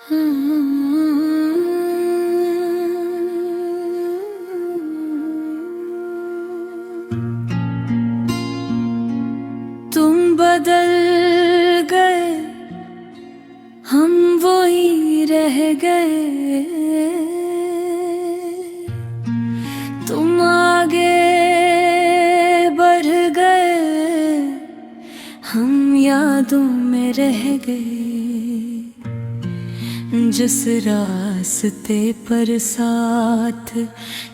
तुम बदल गए, हम वही रह गए। तुम आगे बढ़ गए, हम यादों में रह गए। जिस रास्ते पर साथ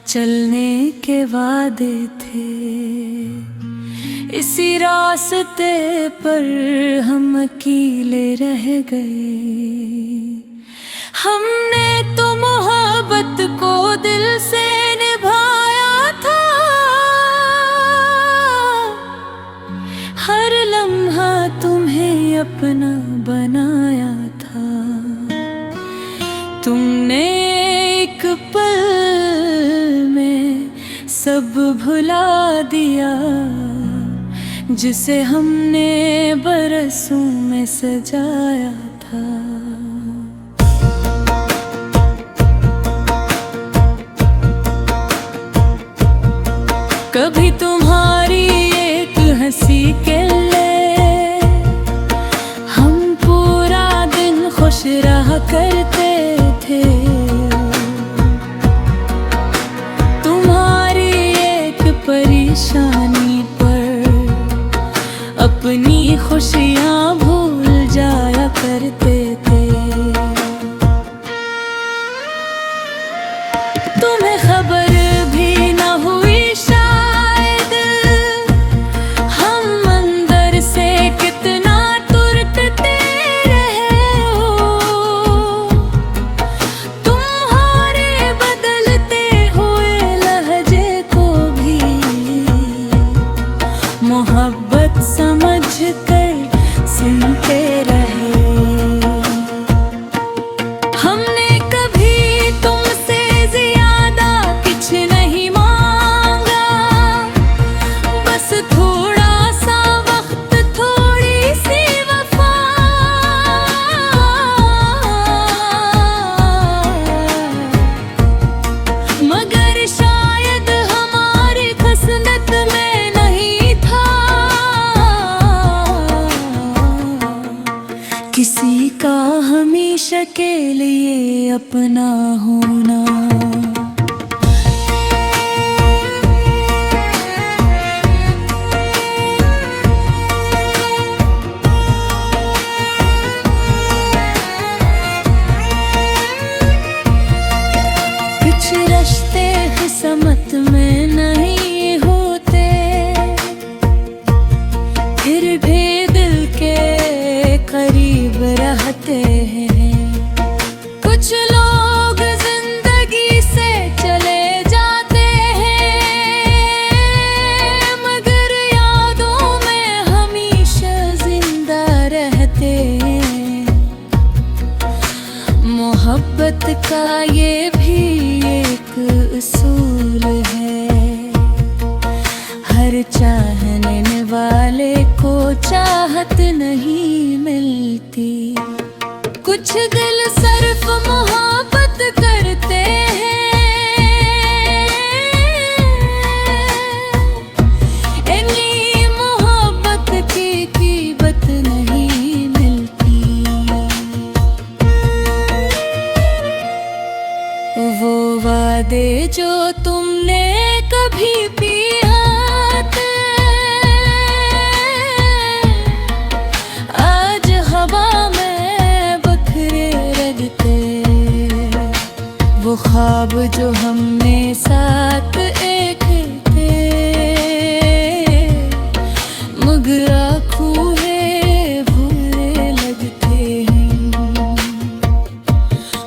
चलने के वादे थे, इसी रास्ते पर हम अकेले रह गए। हमने तो मोहब्बत को दिल से निभाया था, हर लम्हा तुम्हें अपना बनाया था। तुमने एक पल में सब भुला दिया, जिसे हमने बरसों में सजाया था। कभी तुम्हारी एक हंसी के लिए हम पूरा दिन खुश रहा करते थे। तुम्हारी एक परेशानी अपनी खुशियाँ भूल जाया करते थे। तुम्हें खबर भी न हुई शायद, हम अंदर से कितना तुरकते रहे हो। तुम्हारे बदलते हुए लहजे को भी मोहब्बत समझ कर सुनते रहे। हमने कभी तुमसे ज्यादा कुछ नहीं मांगा, बस थोड़ा सा वक्त, थोड़ी सी वफा। मगर शायद हमारी किस्मत में नहीं था किसी का हमेशा के लिए अपना होना। कुछ रिश्ते किस्मत में नहीं होते, फिर भी दिल के करीब रहते हैं। कुछ लोग जिंदगी से चले जाते हैं, मगर यादों में हमेशा जिंदा रहते हैं। मोहब्बत का ये भी एक उसूल है, हर चाहने वाले को चाहत नहीं मिलती। कुछ दिल सिर्फ मोहब्बत करते हैं, इन्हीं मोहब्बत की कीमत नहीं मिलती। वो वादे जो तुमने कभी पिया थे, आज हवा में बखरे रखते। वो ख्वाब जो हमने साथ एक थे, मगर आँखों में बुरे लगते हैं।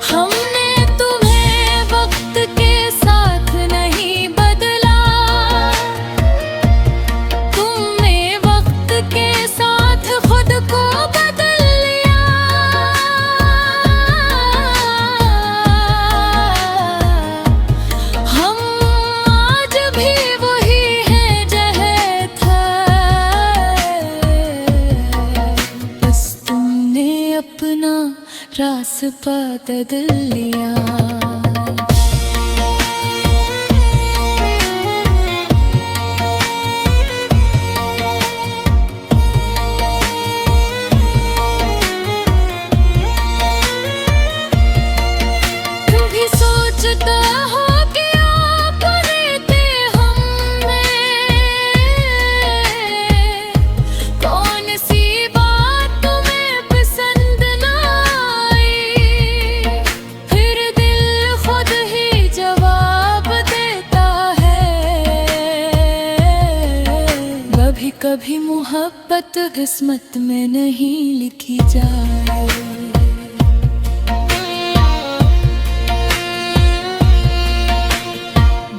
हमने तुम्हें वक्त के साथ नहीं बदला, तुमने वक्त के साथ खुद को बदल लिया। हम अपना रास बदल लिया। कभी मोहब्बत किस्मत में नहीं लिखी जाए।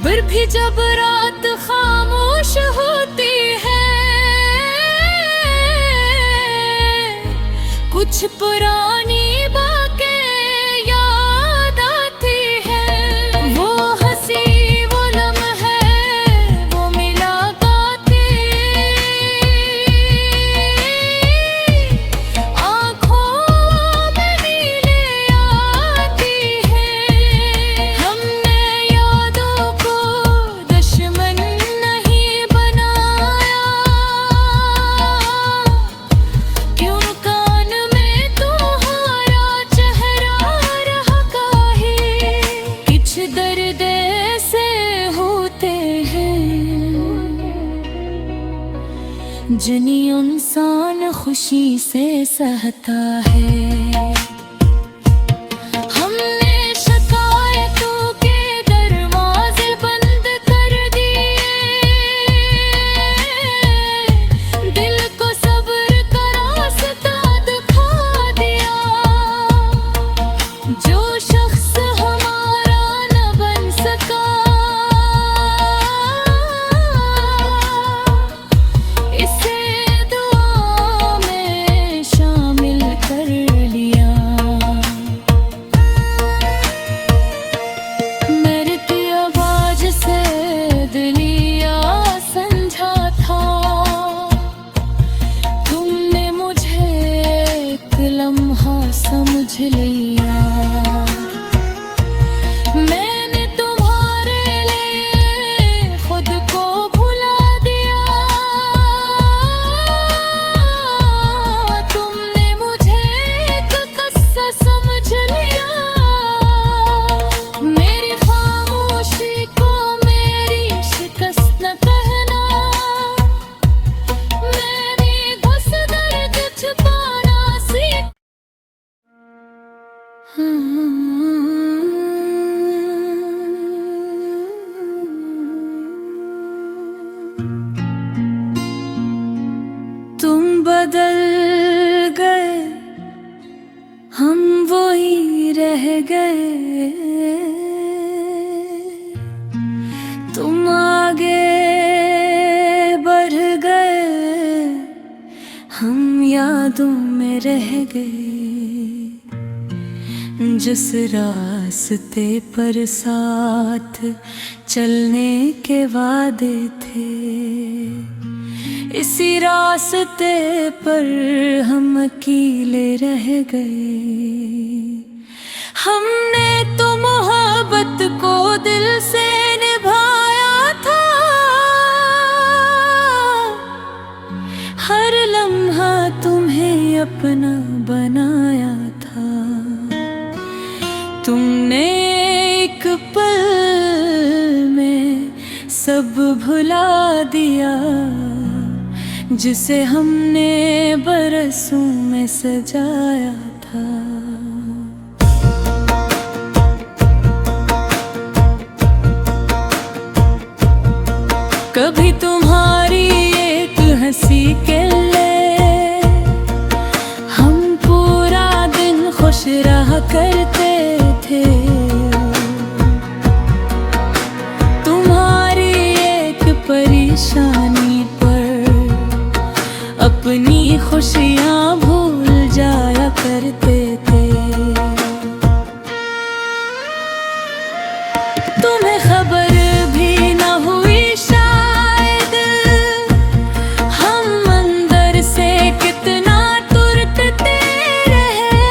फिर भी जब रात खामोश होती है, कुछ पुरानी बातें याद आती है। वो हंसी वो लम्हे वो मुलाकातें आँखों में नीले आती है। हमने यादों को दुश्मन नहीं बनाया, क्यों कान में तुम्हारा चेहरा रहा काहे। कुछ दर्द ऐसे होते हैं जिन्हें इंसान खुशी से सहता है। हमने शिकायतों के दरवाजे बंद कर दिए, दिल को सब्र का रास्ता दिखा दिया। जो शख्स हमारा न बन सका, इसे दुआ में शामिल कर लिया। मेरी आवाज से दिलिया समझा था, तुमने मुझे एक लम्हा समझ लिया। मैंने तुम्हारे लिए खुद को भुला दिया, तुमने मुझे एक किस्सा समझ लिया। मेरी खामोशी को मेरी शिकस्त न कहना, मैंने बस दर्द छुपाना सीखा। तुम बदल गए, हम वही रह गए। तुम आगे बढ़ गए, हम यादों में रह गए। जिस रास्ते पर साथ चलने के वादे थे, इसी रास्ते पर हम अकेले रह गए। हमने तो मोहब्बत को दिल से निभाया था, हर लम्हा तुम्हें अपना बनाया था। तुमने एक पल में सब भुला दिया, जिसे हमने बरसों में सजाया था। कभी तुम्हारी एक हंसी के लिए हम पूरा दिन खुश रहा करते थे। तुम्हारी एक परेशानी पर अपनी खुशियाँ भूल जाया करते थे। तुम्हें खबर भी न हुई शायद, हम अंदर से कितना तुरते रहे।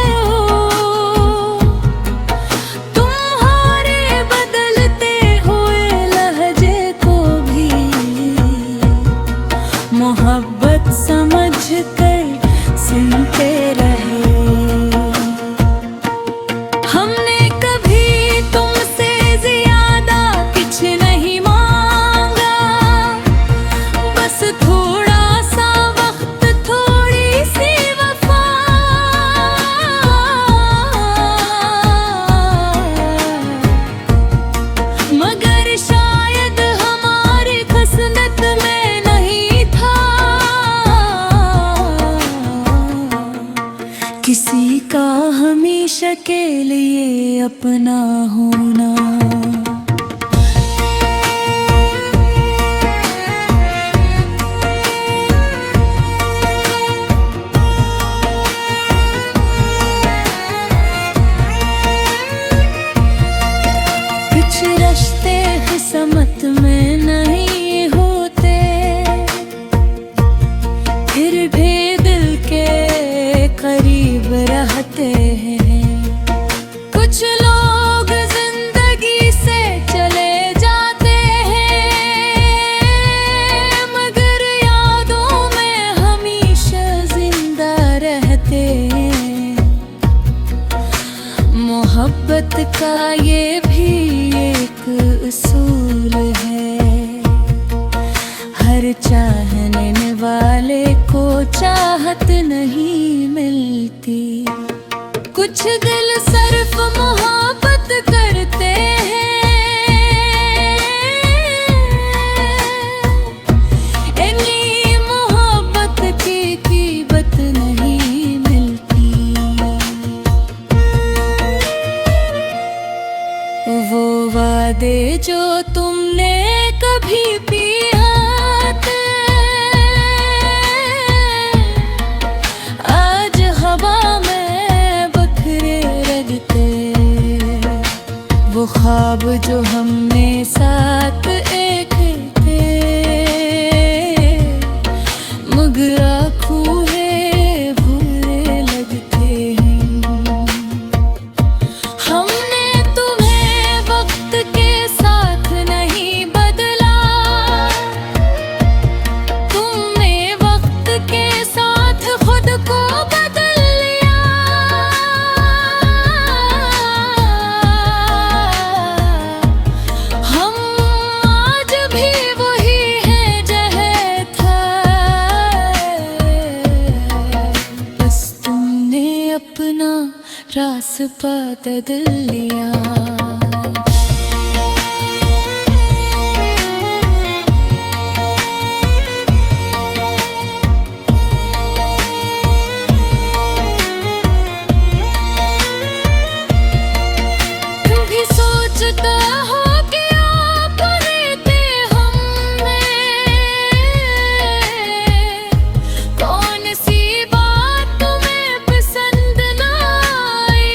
किसी का हमेशा के लिए अपना होना। कुछ रिश्ते किस्मत में नहीं होते, फिर भी दिल के करीब रहते हैं। कुछ लोग जिंदगी से चले जाते हैं, मगर यादों में हमेशा जिंदा रहते हैं। मोहब्बत का ये भी एक उसूल है, हर चाहने वाले को चाहत नहीं मिलती। कुछ दिल सिर्फ मोहब्बत करते हैं, इन्हीं मोहब्बत की कीमत नहीं मिलती। वो वादे जो तुमने कभी पिया थे, आज हवा में बखरे रखते। वो ख्वाब जो हमने साथ एक थे, मगर आँखों है बुरे लगते हैं। हमने तुम्हें वक्त के साथ नहीं बदला, तुमने वक्त के साथ खुद को बदल लिया। हम आज भी वही हैं जहाँ था, बस तुमने अपना रास्ता बदल लिया। तुम भी सोचता हो कि आप रहते हम में, कौन सी बात तुम्हें पसंद ना आई,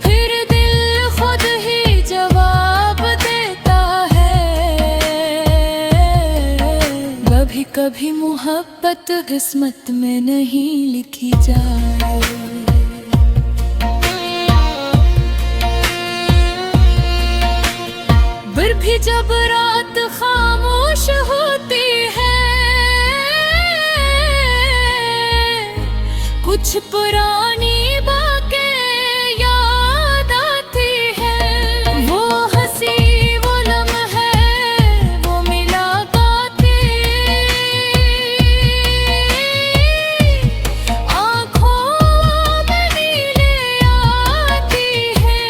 फिर दिल खुद ही जवाब देता है। कभी कभी मोहब्बत किस्मत में नहीं लिखी जाए, फिर भी जब रात खामोश होती है, कुछ पुरानी बातें याद आती है। वो हंसी, वो लम्हे, वो मुलाकातें, आँखों में नीले आती है।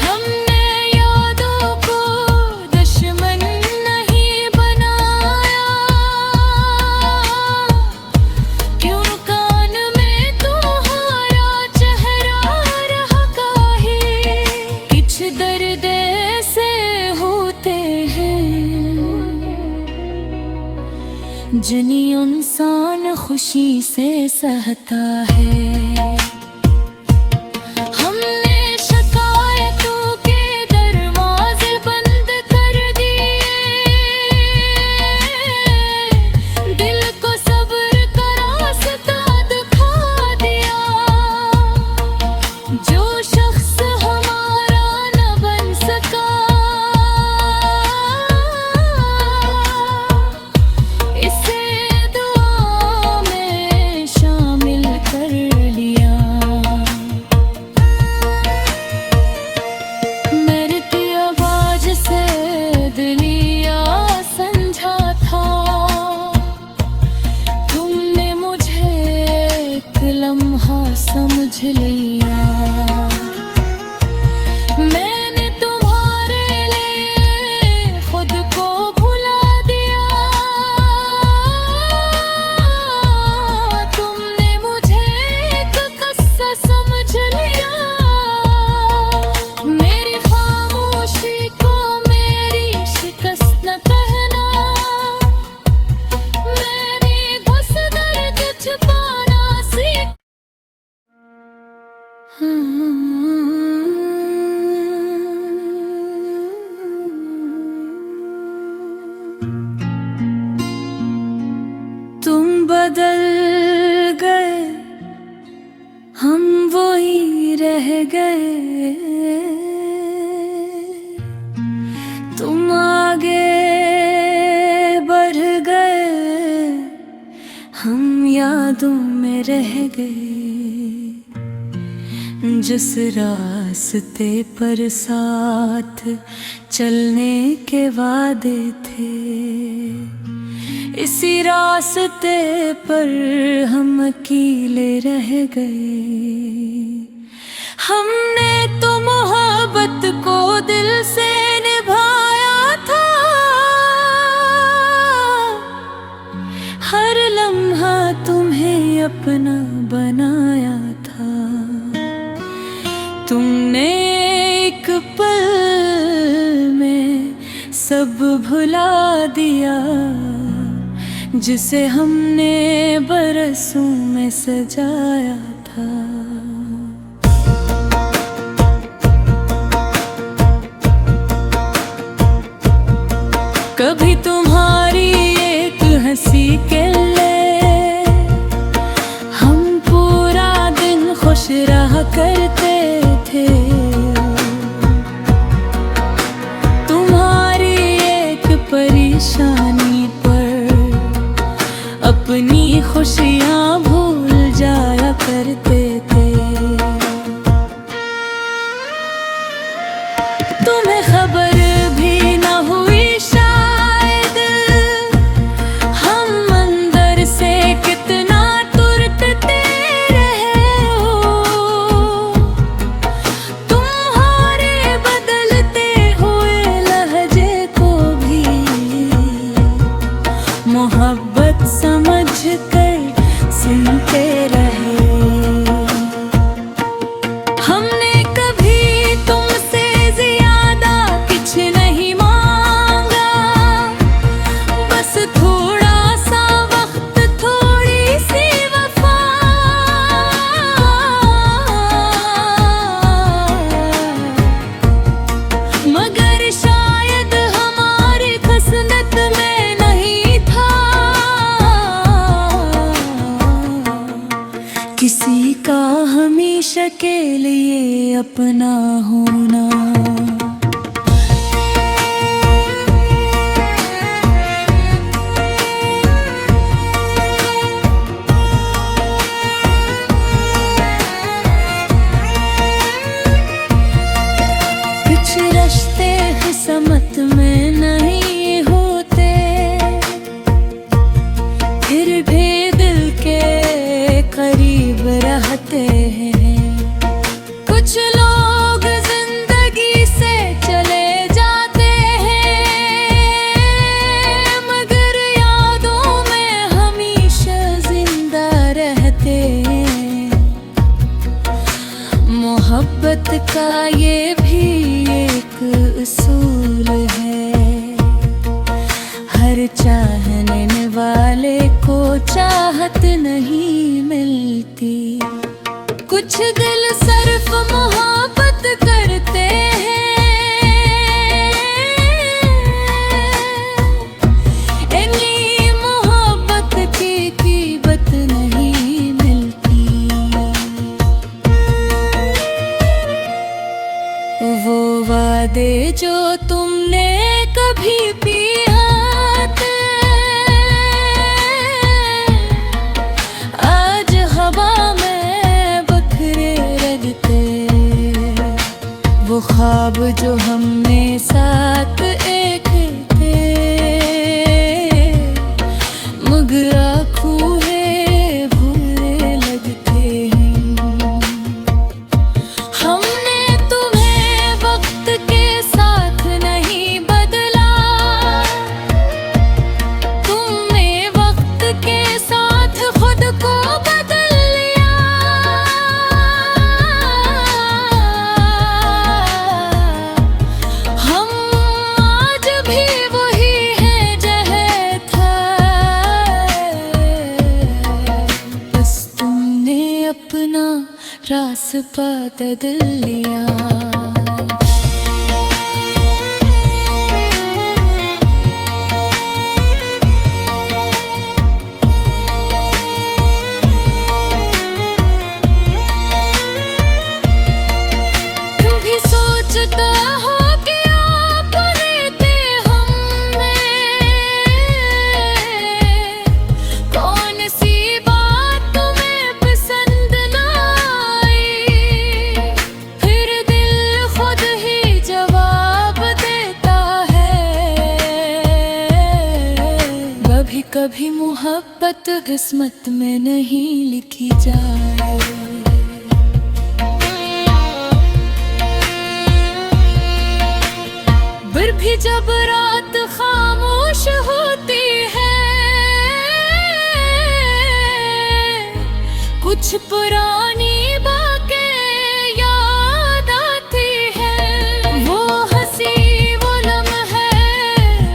हमने यादों को दुश्मन नहीं बनाया, क्यों कान में तुम्हारा चेहरा रहता है। कुछ दर्द ऐसे होते हैं जिन्हें इंसान खुशी से सहता है। हमने शिकायतों के दरवाजे बंद कर दिए, दिल को सब्र का रास्ता दिखा दिया। जो शख्स हमारा न बन सका, इसे दुआ में शामिल कर लिया। मेरी आवाज से दिलिया समझा था, तुमने मुझे एक लम्हा समझ लिया। मैंने तुम्हारे लिए खुद को भुला दिया, तुमने मुझे एक तुम बदल गए, हम वही रह गए। तुम आगे बढ़ गए, हम यादों में रह गए। जिस रास्ते पर साथ चलने के वादे थे, इसी रास्ते पर हम अकेले रह गए। हमने तो मोहब्बत को दिल से निभाया था, हर लम्हा तुम्हें अपना बनाया था। तुमने एक पल में सब भुला दिया, जिसे हमने बरसों में सजाया था। कभी तुम्हारी एक हंसी के लिए हम पूरा दिन खुश रहा करते थे। तुम्हारी एक परेशानी अपनी खुशियाँ भूल जाया करते थे। तुम्हें खबर भी न हुई शायद, हम अंदर से कितना तुरते रहे हो। तुम्हारे बदलते हुए लहजे को भी मोहब्बत समझ कर सुनते रहे। हमने कभी तुमसे ज्यादा कुछ नहीं मांगा, बस थोड़ा सा वक्त, थोड़ी सी वफा। मगर शायद हमारी खसलत में नहीं था किसी का हमेशा के लिए अपना होना। कुछ रिश्ते किस्मत में नहीं होते, फिर भी दिल के करीब रहते हैं। कुछ लोग जिंदगी से चले जाते हैं, मगर यादों में हमेशा जिंदा रहते हैं। मोहब्बत का ये भी एक उसूल है, हर चाहने वाले को चाहत नहीं मिलती। कुछ दिल सिर्फ मोहब्बत करते हैं, इन्हीं मोहब्बत की कीमत नहीं मिलती। वो वादे जो तुमने कभी पिया थे, आज हवा में बखरे रगते। वो ख्वाब जो हमने साथ एक थे, मगर आँखों में बुरे लगते हैं। हमने तुम्हें वक्त के साथ नहीं बदला, तुमने वक्त के साथ खुद को बदल लिया। हम रास्ता बदल लिया। कभी मोहब्बत किस्मत में नहीं लिखी जाए। फिर भी जब रात खामोश होती है, कुछ पुरानी बातें याद आती है। वो हंसी, वो लम्हे,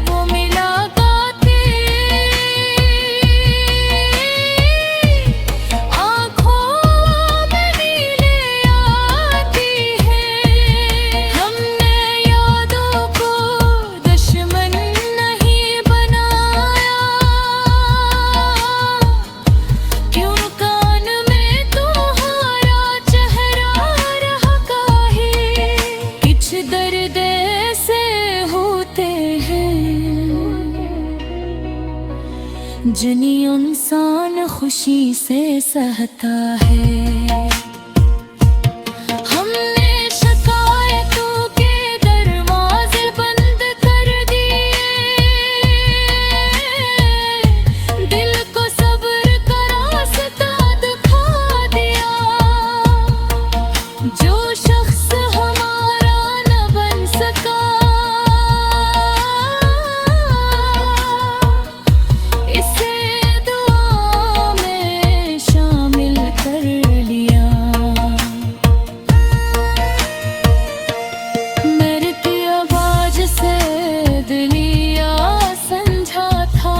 वो मुलाकातें आँखों में नीले आती है। हमने यादों को दुश्मन नहीं बनाया, क्यों कान में तुम्हारा चेहरा रहा काहे। कुछ दर्द ऐसे होते हैं जिन्हें इंसान खुशी से सहता है। हमने शिकायतों के दरवाजे बंद कर दिए, दिल को सब्र का रास्ता दिखा दिया। जो शख्स हमारा न बन सका, इसे दुआ में शामिल कर लिया। मरती आवाज से दिलिया समझा था,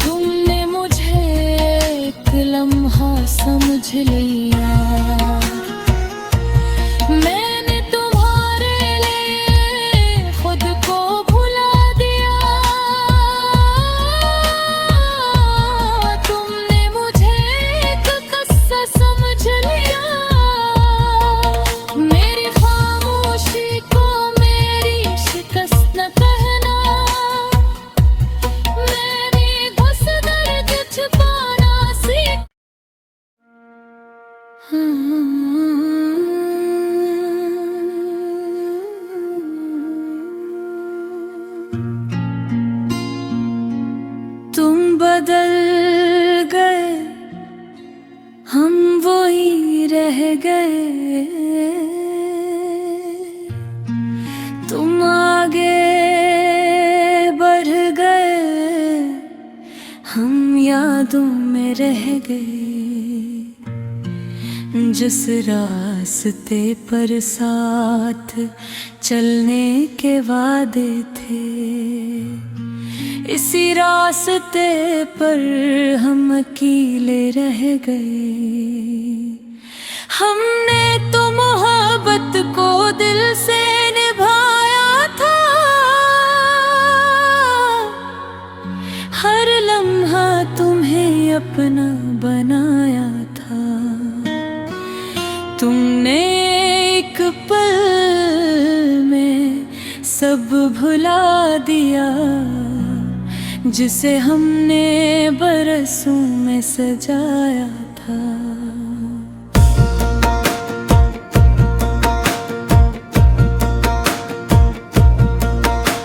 तुमने मुझे एक लम्हा समझ लिया। मैंने तुम्हारे लिए खुद को भुला दिया, तुमने मुझे एक किस्सा समझ लिया। मेरी खामोशी को मेरी शिकस्त न कहना, मैंने बस दर्द छुपाना सीख। तुम बदल गए, हम वही रह गए। तुम आगे बढ़ गए, हम यादों में रह गए। जिस रास्ते पर साथ चलने के वादे थे, इसी रास्ते पर हम अकेले रह गए। हमने तो मोहब्बत को दिल से निभाया था, हर लम्हा तुम्हें अपना बनाया था। तुमने एक पल में सब भुला दिया, जिसे हमने बरसों में सजाया था।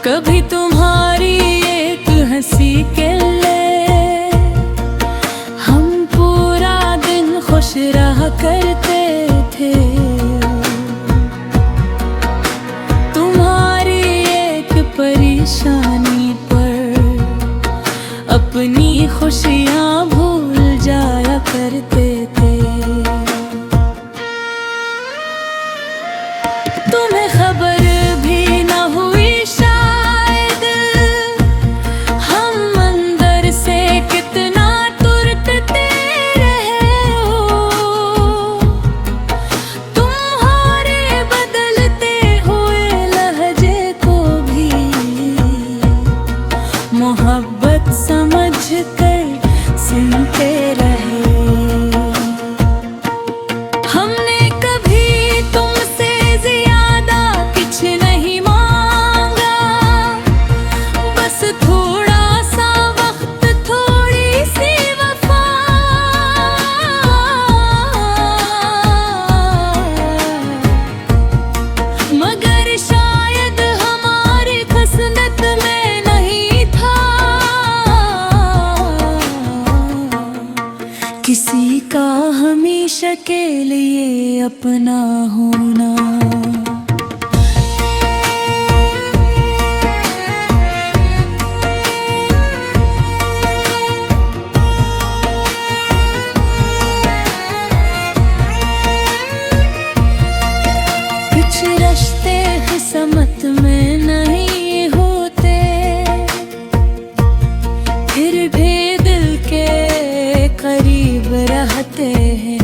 कभी तुम्हारी एक हंसी के लिए हम पूरा दिन खुश रहा करते थे। तुम्हारी एक परेशानी पर अपनी खुशियाँ भूल जाया करते थे। तुम्हें खबर भी न हुई शायद, हम अंदर से कितना तुरते रहे हो। हमेशा के लिए अपना होना। कुछ रिश्ते किस्मत में नहीं होते, फिर भी दिल के करीब रहते हैं।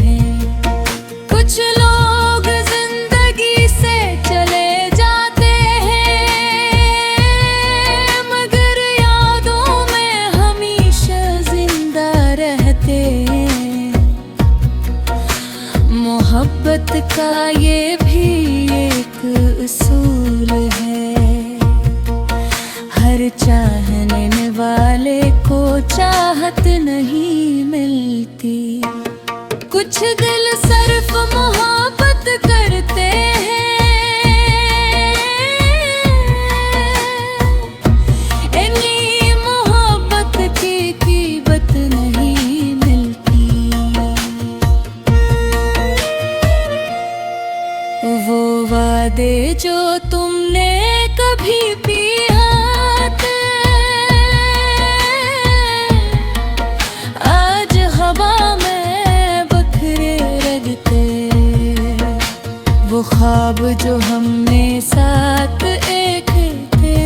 कुछ लोग जिंदगी से चले जाते हैं, मगर यादों में हमेशा जिंदा रहते हैं। मोहब्बत का ये भी एक उसूल है, हर चाहने वाले को चाहत नहीं मिलती। कुछ दिल सिर्फ मोहब्बत करते हैं, इन्हीं मोहब्बत की कीमत नहीं मिलती। वो वादे जो तुमने कभी पिया थे, आज हवा में बखरे रखते। वो ख्वाब जो हमने साथ एक थे,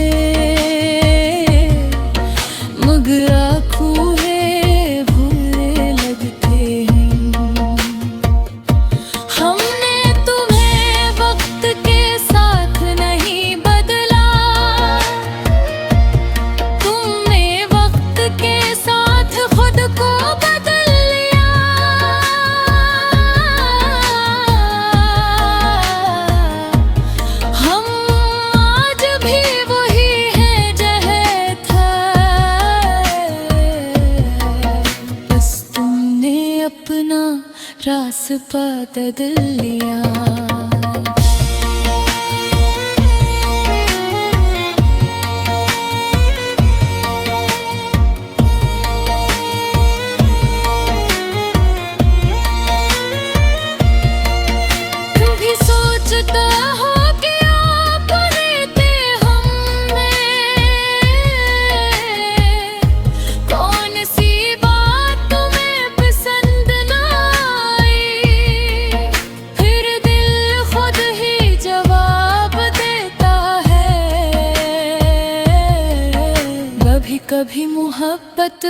मगर आँखों में बुरे लगते हैं। हमने तुम्हें वक्त के साथ नहीं बदला, तुमने वक्त के साथ खुद को बदल लिया। हम आज भी वही हैं जहाँ था, बस तुमने अपना रास्ता बदल लिया। कभी सोचता हो कि अपने थे हमें, कौन सी बात तुम्हें पसंद ना आई, फिर दिल खुद ही जवाब देता है। कभी कभी मोहब्बत